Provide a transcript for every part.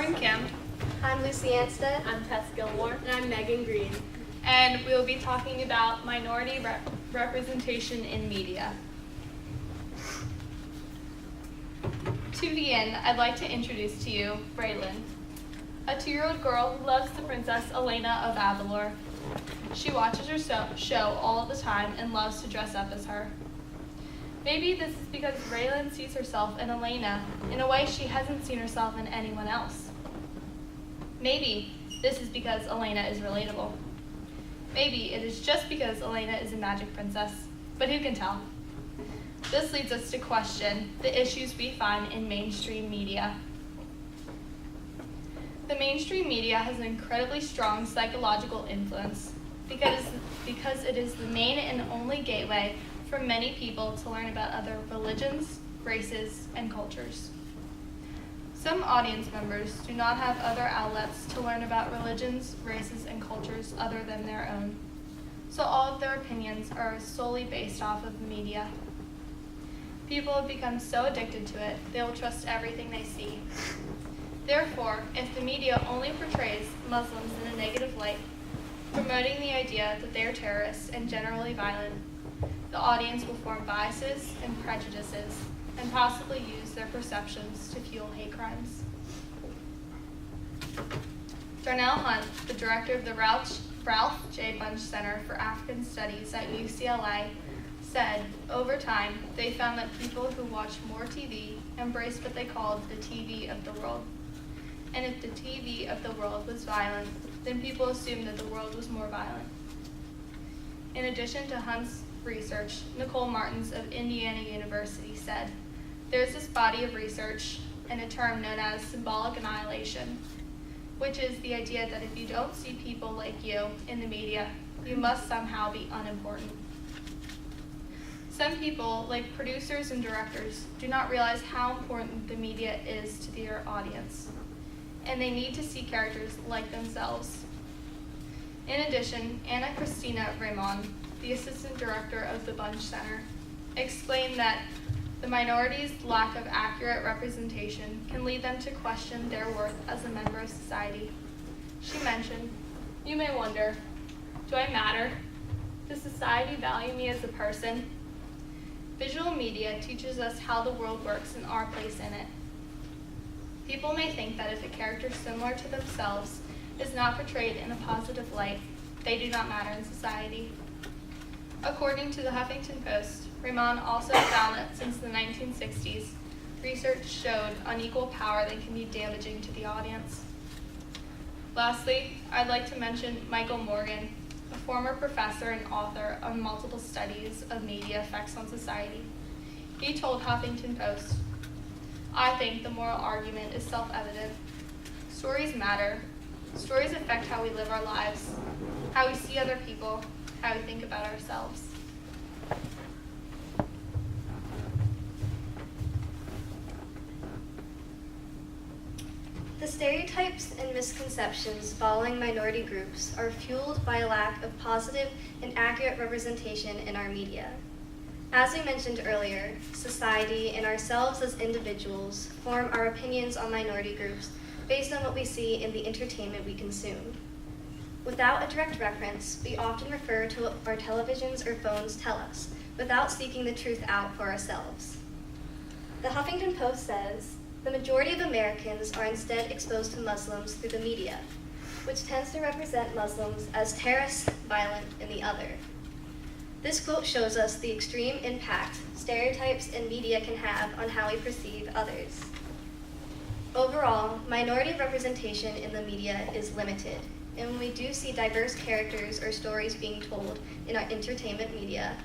Loren Kim. I'm Lucy Anstead. I'm Tess Gilmore. And I'm Meghan Green. And we will be talking about minority representation in media. To begin, I'd like to introduce to you Braylon, a 2-year-old girl who loves the Princess Elena of Avalor. She watches her show all the time and loves to dress up as her. Maybe this is because Braylon sees herself in Elena in a way she hasn't seen herself in anyone else. Maybe this is because Elena is relatable. Maybe it is just because Elena is a magic princess, but who can tell? This leads us to question the issues we find in mainstream media. The mainstream media has an incredibly strong psychological influence because it is the main and only gateway for many people to learn about other religions, races, and cultures. Some audience members do not have other outlets to learn about religions, races, and cultures other than their own, so all of their opinions are solely based off of the media. People have become so addicted to it, they will trust everything they see. Therefore, if the media only portrays Muslims in a negative light, promoting the idea that they are terrorists and generally violent, the audience will form biases and prejudices and possibly use their perceptions to fuel hate crimes. Darnell Hunt, the director of the Ralph J. Bunche Center for African Studies at UCLA, said, over time, they found that people who watched more TV embraced what they called the TV of the world. And if the TV of the world was violent, then people assumed that the world was more violent. In addition to Hunt's research, Nicole Martins of Indiana University said, there's this body of research and a term known as symbolic annihilation, which is the idea that if you don't see people like you in the media, you must somehow be unimportant. Some people, like producers and directors, do not realize how important the media is to their audience, and they need to see characters like themselves. In addition, Anna Christina Raymond, the assistant director of the Bunche Center, explained that the minorities' lack of accurate representation can lead them to question their worth as a member of society. She mentioned, you may wonder, do I matter? Does society value me as a person? Visual media teaches us how the world works and our place in it. People may think that if a character similar to themselves is not portrayed in a positive light, they do not matter in society. According to the Huffington Post, Raymond also found that since the 1960s, research showed unequal power that can be damaging to the audience. Lastly, I'd like to mention Michael Morgan, a former professor and author of multiple studies of media effects on society. He told Huffington Post, I think the moral argument is self-evident. Stories matter. Stories affect how we live our lives, how we see other people, how we think about ourselves. The stereotypes and misconceptions following minority groups are fueled by a lack of positive and accurate representation in our media. As we mentioned earlier, society and ourselves as individuals form our opinions on minority groups based on what we see in the entertainment we consume. Without a direct reference, we often refer to what our televisions or phones tell us, without seeking the truth out for ourselves. The Huffington Post says, the majority of Americans are instead exposed to Muslims through the media, which tends to represent Muslims as terrorists, violent, and the other. This quote shows us the extreme impact stereotypes and media can have on how we perceive others. Overall, minority representation in the media is limited, and when we do see diverse characters or stories being told in our entertainment media,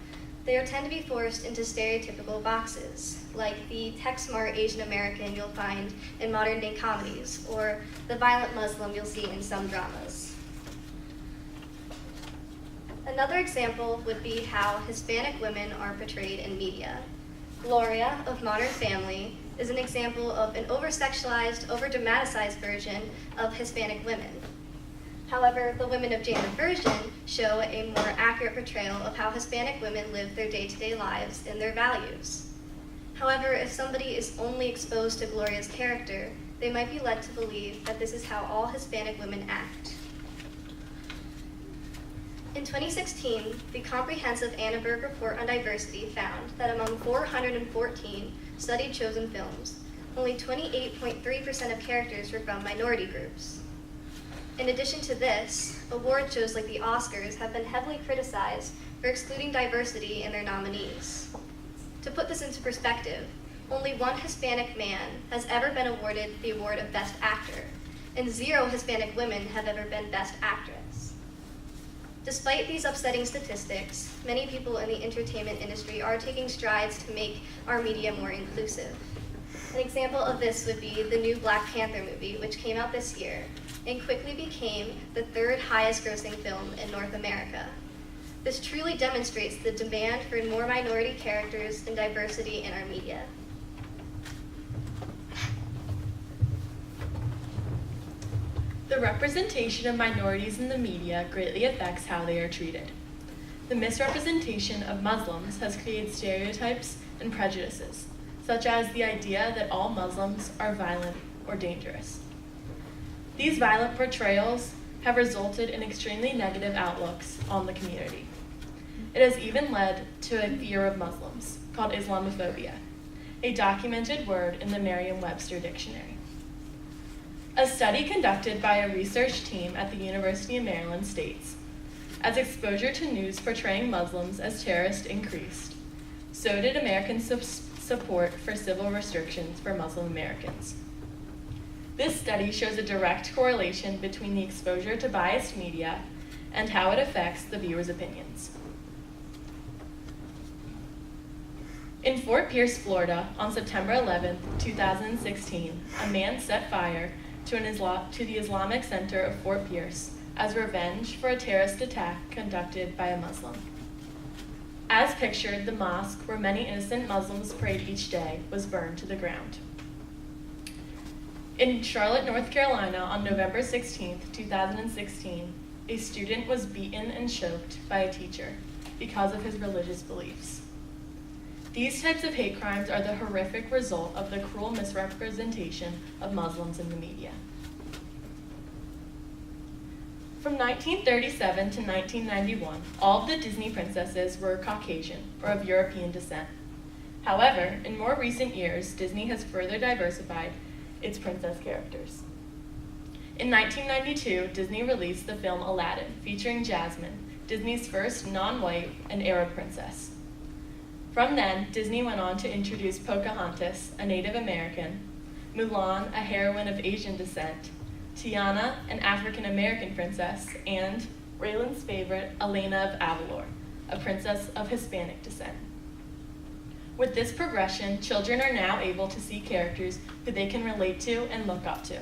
they tend to be forced into stereotypical boxes, like the tech-smart Asian American you'll find in modern-day comedies, or the violent Muslim you'll see in some dramas. Another example would be how Hispanic women are portrayed in media. Gloria of Modern Family is an example of an over-sexualized, over-dramatized version of Hispanic women. However, the women of Jane the Virgin show a more accurate portrayal of how Hispanic women live their day-to-day lives and their values. However, if somebody is only exposed to Gloria's character, they might be led to believe that this is how all Hispanic women act. In 2016, the Comprehensive Annenberg Report on Diversity found that among 414 studied chosen films, only 28.3% of characters were from minority groups. In addition to this, award shows like the Oscars have been heavily criticized for excluding diversity in their nominees. To put this into perspective, only one Hispanic man has ever been awarded the award of Best Actor, and 0 Hispanic women have ever been Best Actress. Despite these upsetting statistics, many people in the entertainment industry are taking strides to make our media more inclusive. An example of this would be the new Black Panther movie, which came out this year and quickly became the 3rd highest grossing film in North America. This truly demonstrates the demand for more minority characters and diversity in our media. The representation of minorities in the media greatly affects how they are treated. The misrepresentation of Muslims has created stereotypes and prejudices, such as the idea that all Muslims are violent or dangerous. These violent portrayals have resulted in extremely negative outlooks on the community. It has even led to a fear of Muslims, called Islamophobia, a documented word in the Merriam-Webster dictionary. A study conducted by a research team at the University of Maryland states, as exposure to news portraying Muslims as terrorists increased, so did American support for civil restrictions for Muslim Americans. This study shows a direct correlation between the exposure to biased media and how it affects the viewer's opinions. In Fort Pierce, Florida, on September 11, 2016, a man set fire to the Islamic Center of Fort Pierce as revenge for a terrorist attack conducted by a Muslim. As pictured, the mosque, where many innocent Muslims prayed each day, was burned to the ground. In Charlotte, North Carolina, on November 16, 2016, a student was beaten and choked by a teacher because of his religious beliefs. These types of hate crimes are the horrific result of the cruel misrepresentation of Muslims in the media. From 1937 to 1991, all of the Disney princesses were Caucasian or of European descent. However, in more recent years, Disney has further diversified its princess characters. In 1992, Disney released the film Aladdin, featuring Jasmine, Disney's first non-white and Arab princess. From then, Disney went on to introduce Pocahontas, a Native American, Mulan, a heroine of Asian descent, Tiana, an African American princess, and Raylan's favorite, Elena of Avalor, a princess of Hispanic descent. With this progression, children are now able to see characters who they can relate to and look up to.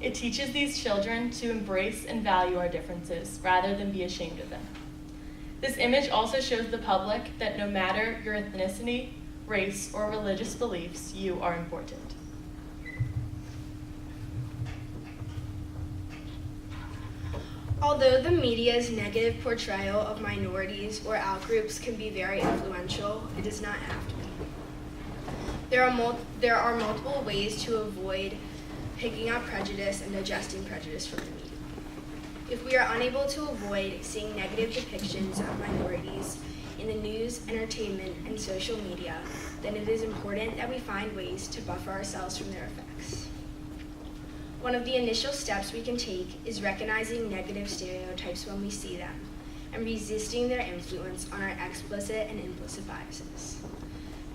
It teaches these children to embrace and value our differences rather than be ashamed of them. This image also shows the public that no matter your ethnicity, race, or religious beliefs, you are important. Although the media's negative portrayal of minorities or outgroups can be very influential, it does not have to be. There are multiple ways to avoid picking up prejudice and digesting prejudice from the media. If we are unable to avoid seeing negative depictions of minorities in the news, entertainment, and social media, then it is important that we find ways to buffer ourselves from their effects. One of the initial steps we can take is recognizing negative stereotypes when we see them and resisting their influence on our explicit and implicit biases.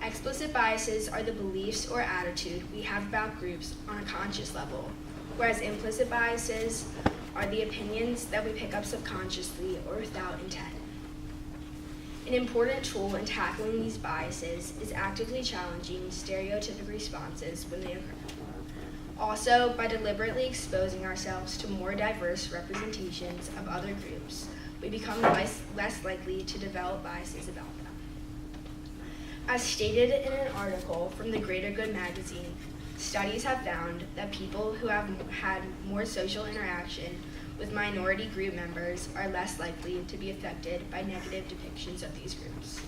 Explicit biases are the beliefs or attitude we have about groups on a conscious level, whereas implicit biases are the opinions that we pick up subconsciously or without intent. An important tool in tackling these biases is actively challenging stereotypic responses when they occur. Also, by deliberately exposing ourselves to more diverse representations of other groups, we become less likely to develop biases about them. As stated in an article from the Greater Good magazine, studies have found that people who have had more social interaction with minority group members are less likely to be affected by negative depictions of these groups.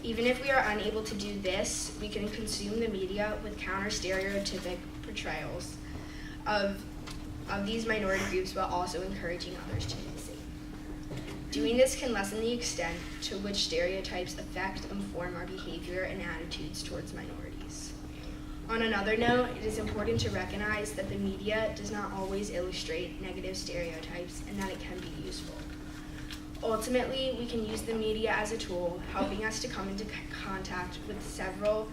Even if we are unable to do this, we can consume the media with counter-stereotypic portrayals of these minority groups while also encouraging others to do the same. Doing this can lessen the extent to which stereotypes affect and form our behavior and attitudes towards minorities. On another note, it is important to recognize that the media does not always illustrate negative stereotypes and that it can be useful. Ultimately, we can use the media as a tool, helping us to come into contact with several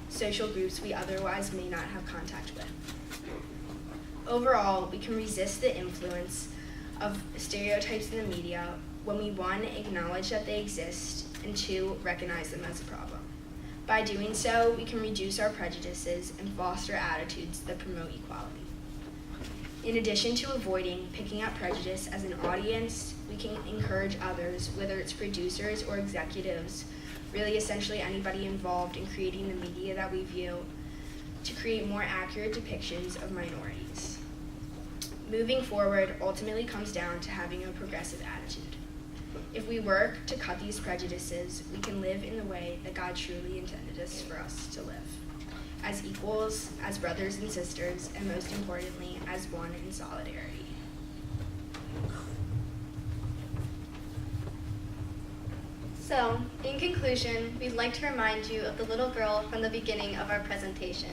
social groups we otherwise may not have contact with. Overall, we can resist the influence of stereotypes in the media when we, 1, acknowledge that they exist, and 2, recognize them as a problem. By doing so, we can reduce our prejudices and foster attitudes that promote equality. In addition to avoiding picking up prejudice as an audience, we can encourage others, whether it's producers or executives, really essentially anybody involved in creating the media that we view, to create more accurate depictions of minorities. Moving forward ultimately comes down to having a progressive attitude. If we work to cut these prejudices, we can live in the way that God truly intended us for us to live, as equals, as brothers and sisters, and most importantly, as one in solidarity. So, in conclusion, we'd like to remind you of the little girl from the beginning of our presentation.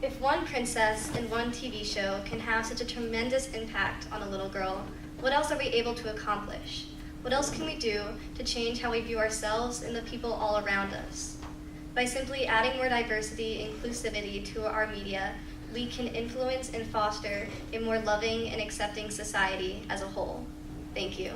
If one princess in one TV show can have such a tremendous impact on a little girl, what else are we able to accomplish? What else can we do to change how we view ourselves and the people all around us? By simply adding more diversity and inclusivity to our media, we can influence and foster a more loving and accepting society as a whole. Thank you.